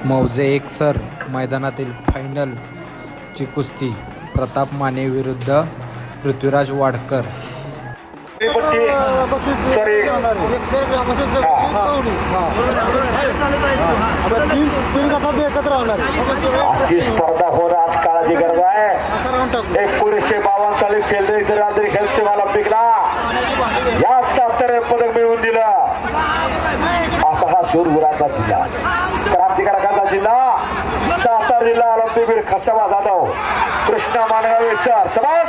मौजे एकसर मैदानातील फायनलची कुस्ती प्रताप माने विरुद्ध पृथ्वीराज वाडकर। तीन गटात एकत्र होणार अशी स्पर्धा होणं आज काळाची गरज आहे। 1952 साली खेळले अंतरिक्ष ऑलिम्पिकला या 77 पदक मिळवून दिलं असा हा शूरवीराचा जिल्हा, क्रांतिकारकाचा जिल्हा, सातारा जिल्हा ऑलिम्पिक खसाबा जाधव, कृष्णा मानगावेकर, समाज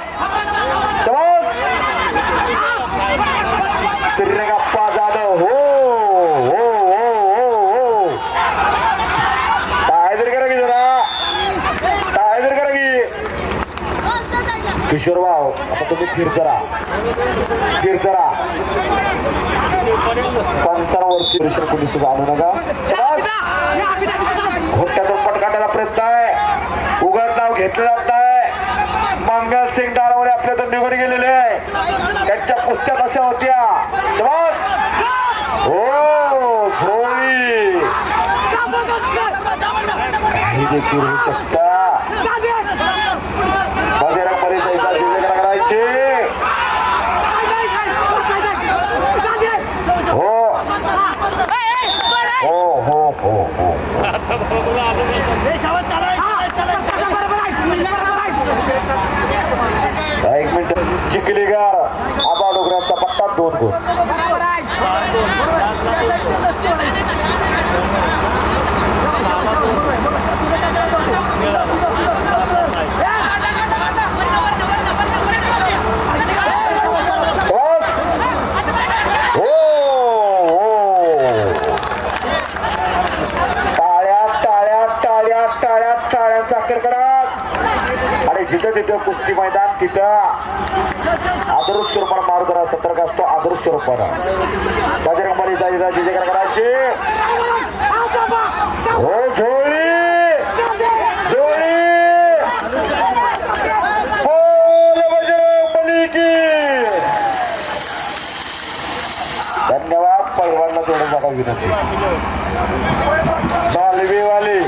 त्रिरंगाप्पा जाधव। हो हो हो हो हो टायदर करा की जरा, टायदर करा की किशोर भाऊ। आता तुम्ही फिर करा पंचावरती पोलीस आणू नका। घोट्यातून पटकाटायला प्रयत्न आहे, उघड नाव घेतलं जात आहे। मंगलसिंग दारावडे आपल्यातून निघून गेलेले आहे, त्यांच्या कुस्त्या कशा होत्या हो झोळी काही देखील होऊ शकता। बजरंग परिचयचा जिल्हा करायचे हो हो हो हो हो एक मिनिट। चिखलीकर आबा डोगऱ्यांचा पट्टा 2 गुण। आणि जिथं तिथं कुस्ती मैदान तिथं आदर्श रूपाने मारू करा, सतर्क असतो आदर्श रूपाने। बजरंग जिजेकर करायचे हो झोळी झोळी बजरंग की धन्यवाद। पैलवानला थोडं जागा विनंती वाली